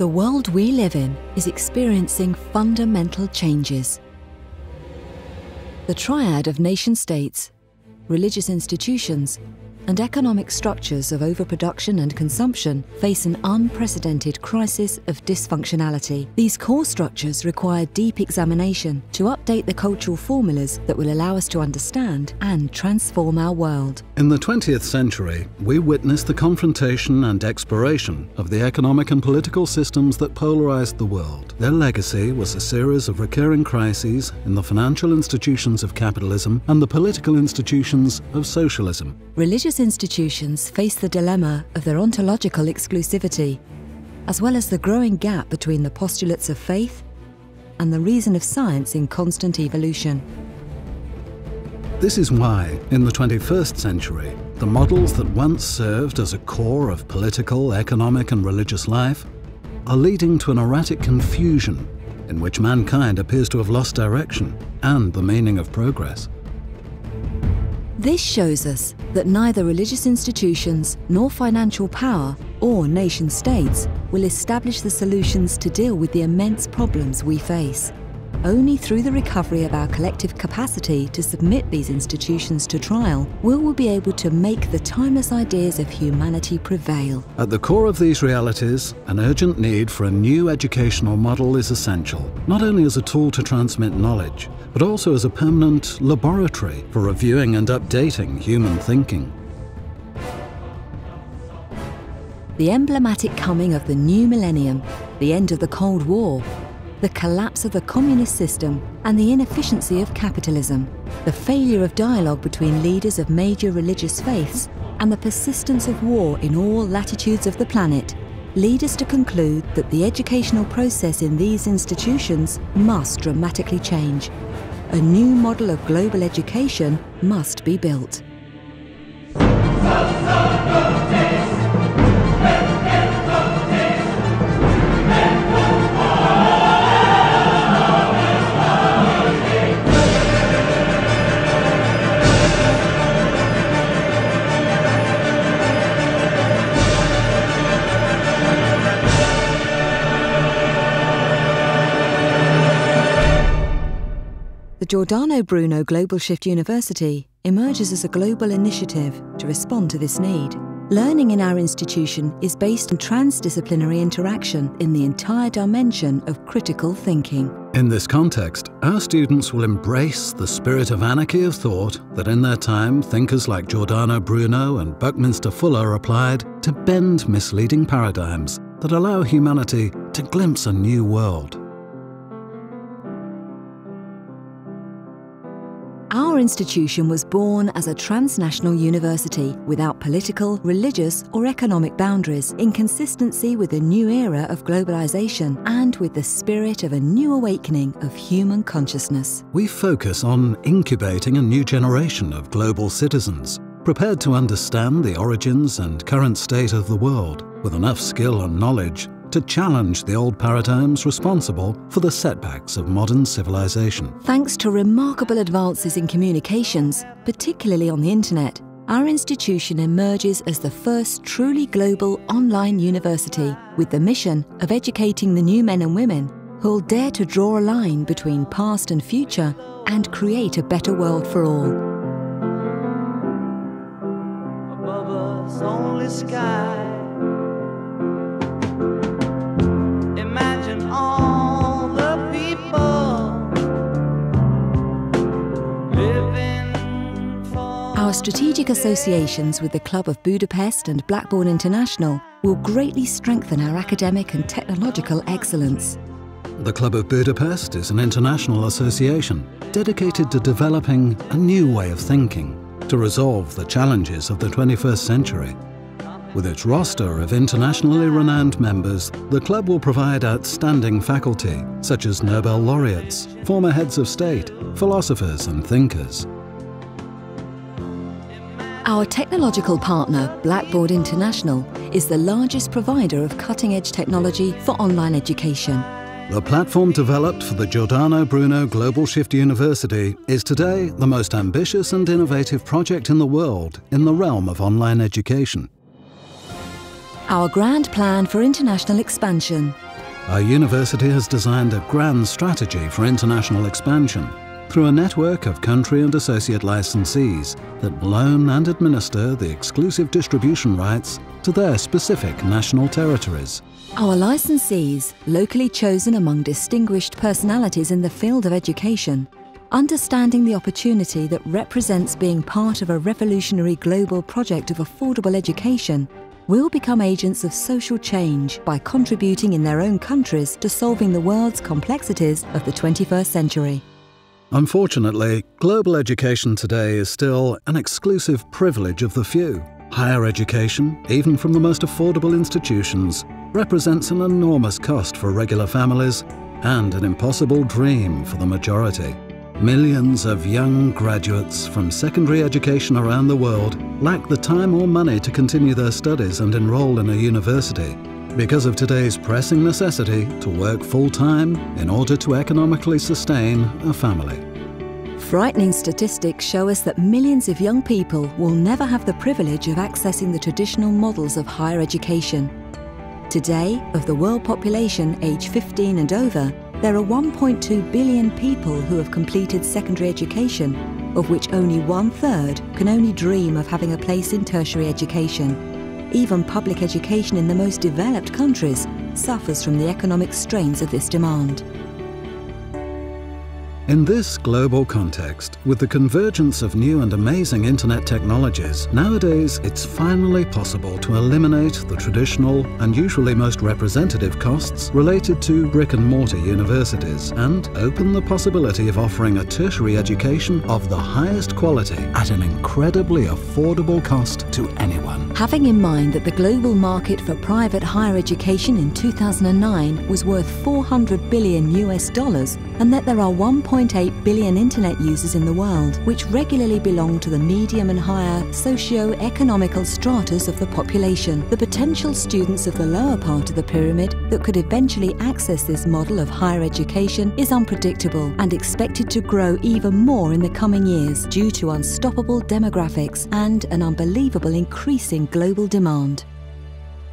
The world we live in is experiencing fundamental changes. The triad of nation-states, religious institutions, and economic structures of overproduction and consumption face an unprecedented crisis of dysfunctionality. These core structures require deep examination to update the cultural formulas that will allow us to understand and transform our world. In the 20th century, we witnessed the confrontation and exploration of the economic and political systems that polarized the world. Their legacy was a series of recurring crises in the financial institutions of capitalism and the political institutions of socialism. Religious institutions face the dilemma of their ontological exclusivity, as well as the growing gap between the postulates of faith and the reason of science in constant evolution. This is why, in the 21st century, the models that once served as a core of political, economic and religious life are leading to an erratic confusion in which mankind appears to have lost direction and the meaning of progress. This shows us that neither religious institutions nor financial power or nation-states will establish the solutions to deal with the immense problems we face. Only through the recovery of our collective capacity to submit these institutions to trial will we be able to make the timeless ideas of humanity prevail. At the core of these realities, an urgent need for a new educational model is essential, not only as a tool to transmit knowledge, but also as a permanent laboratory for reviewing and updating human thinking. The emblematic coming of the new millennium, the end of the Cold War, the collapse of the communist system and the inefficiency of capitalism, the failure of dialogue between leaders of major religious faiths, and the persistence of war in all latitudes of the planet lead us to conclude that the educational process in these institutions must dramatically change. A new model of global education must be built. The Giordano Bruno Global Shift University emerges as a global initiative to respond to this need. Learning in our institution is based on transdisciplinary interaction in the entire dimension of critical thinking. In this context, our students will embrace the spirit of anarchy of thought that in their time thinkers like Giordano Bruno and Buckminster Fuller applied to bend misleading paradigms that allow humanity to glimpse a new world. Our institution was born as a transnational university without political, religious or economic boundaries, in consistency with the new era of globalization and with the spirit of a new awakening of human consciousness. We focus on incubating a new generation of global citizens, prepared to understand the origins and current state of the world, with enough skill and knowledge to challenge the old paradigms responsible for the setbacks of modern civilization. Thanks to remarkable advances in communications, particularly on the internet, our institution emerges as the first truly global online university with the mission of educating the new men and women who'll dare to draw a line between past and future and create a better world for all. Above us only sky. Our strategic associations with the Club of Budapest and Blackboard International will greatly strengthen our academic and technological excellence. The Club of Budapest is an international association dedicated to developing a new way of thinking to resolve the challenges of the 21st century. With its roster of internationally renowned members, the club will provide outstanding faculty, such as Nobel laureates, former heads of state, philosophers and thinkers. Our technological partner, Blackboard International, is the largest provider of cutting-edge technology for online education. The platform developed for the Giordano Bruno Global Shift University is today the most ambitious and innovative project in the world in the realm of online education. Our grand plan for international expansion our university has designed a grand strategy for international expansion through a network of country and associate licensees that loan and administer the exclusive distribution rights to their specific national territories. Our licensees, locally chosen among distinguished personalities in the field of education, understanding the opportunity that represents being part of a revolutionary global project of affordable education, will become agents of social change by contributing in their own countries to solving the world's complexities of the 21st century. Unfortunately, global education today is still an exclusive privilege of the few. Higher education, even from the most affordable institutions, represents an enormous cost for regular families and an impossible dream for the majority. Millions of young graduates from secondary education around the world lack the time or money to continue their studies and enroll in a university because of today's pressing necessity to work full-time in order to economically sustain a family. Frightening statistics show us that millions of young people will never have the privilege of accessing the traditional models of higher education. Today, of the world population aged 15 and over, there are 1.2 billion people who have completed secondary education, of which only 1/3 can only dream of having a place in tertiary education. Even public education in the most developed countries suffers from the economic strains of this demand. In this global context, with the convergence of new and amazing internet technologies, nowadays it's finally possible to eliminate the traditional and usually most representative costs related to brick-and-mortar universities and open the possibility of offering a tertiary education of the highest quality at an incredibly affordable cost to anyone. Having in mind that the global market for private higher education in 2009 was worth $400 billion and that there are 1.8 billion internet users in the world, which regularly belong to the medium and higher socio-economical stratas of the population, the potential students of the lower part of the pyramid that could eventually access this model of higher education is unpredictable and expected to grow even more in the coming years due to unstoppable demographics and an unbelievable increasing global demand.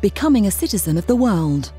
Becoming a citizen of the world.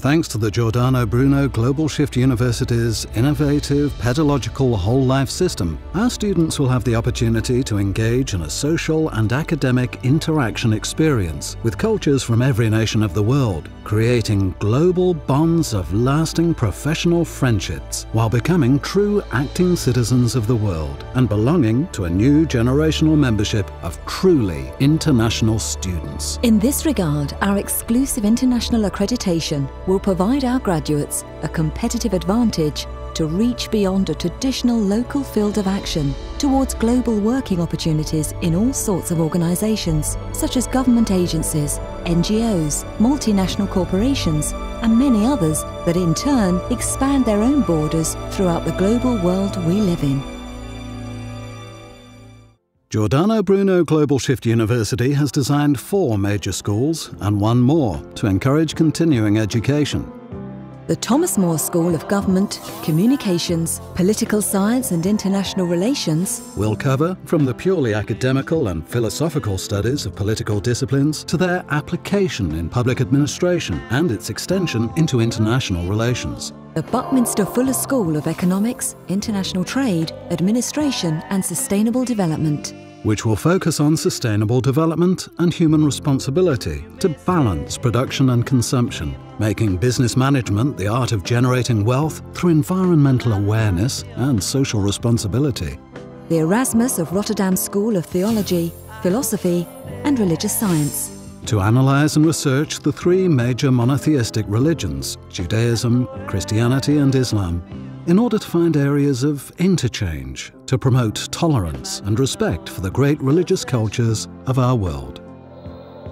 Thanks to the Giordano Bruno Global Shift University's innovative pedagogical whole life system, our students will have the opportunity to engage in a social and academic interaction experience with cultures from every nation of the world, creating global bonds of lasting professional friendships while becoming true acting citizens of the world and belonging to a new generational membership of truly international students. In this regard, our exclusive international accreditation will provide our graduates a competitive advantage to reach beyond a traditional local field of action towards global working opportunities in all sorts of organisations, such as government agencies, NGOs, multinational corporations, and many others that in turn expand their own borders throughout the global world we live in. Giordano Bruno Global Shift University has designed 4 major schools and 1 more to encourage continuing education. The Thomas More School of Government, Communications, Political Science and International Relations will cover from the purely academical and philosophical studies of political disciplines to their application in public administration and its extension into international relations. The Buckminster Fuller School of Economics, International Trade, Administration and Sustainable Development, which will focus on sustainable development and human responsibility to balance production and consumption, making business management the art of generating wealth through environmental awareness and social responsibility. The Erasmus of Rotterdam School of Theology, Philosophy and Religious Science, to analyse and research the 3 major monotheistic religions, Judaism, Christianity and Islam, in order to find areas of interchange to promote tolerance and respect for the great religious cultures of our world.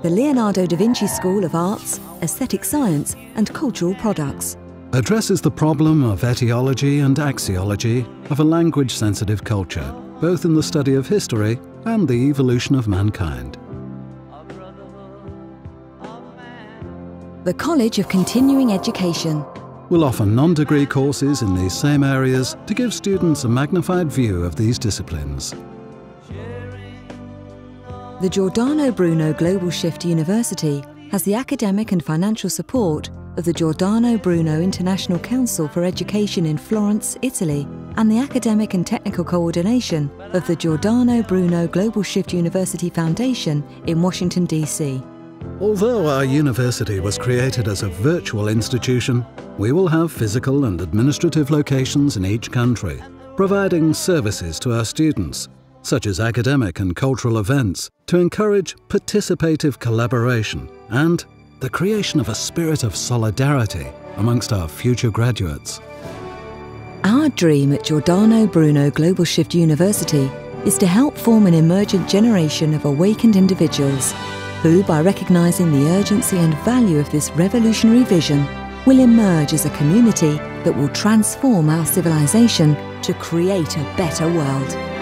The Leonardo da Vinci School of Arts, Aesthetic Science and Cultural Products addresses the problem of etiology and axiology of a language-sensitive culture, both in the study of history and the evolution of mankind. The College of Continuing Education will offer non-degree courses in these same areas to give students a magnified view of these disciplines. The Giordano Bruno Global Shift University has the academic and financial support of the Giordano Bruno International Council for Education in Florence, Italy, and the academic and technical coordination of the Giordano Bruno Global Shift University Foundation in Washington, D.C. Although our university was created as a virtual institution, we will have physical and administrative locations in each country, providing services to our students, such as academic and cultural events, to encourage participative collaboration and the creation of a spirit of solidarity amongst our future graduates. Our dream at Giordano Bruno Global Shift University is to help form an emergent generation of awakened individuals who, by recognising the urgency and value of this revolutionary vision, will emerge as a community that will transform our civilization to create a better world.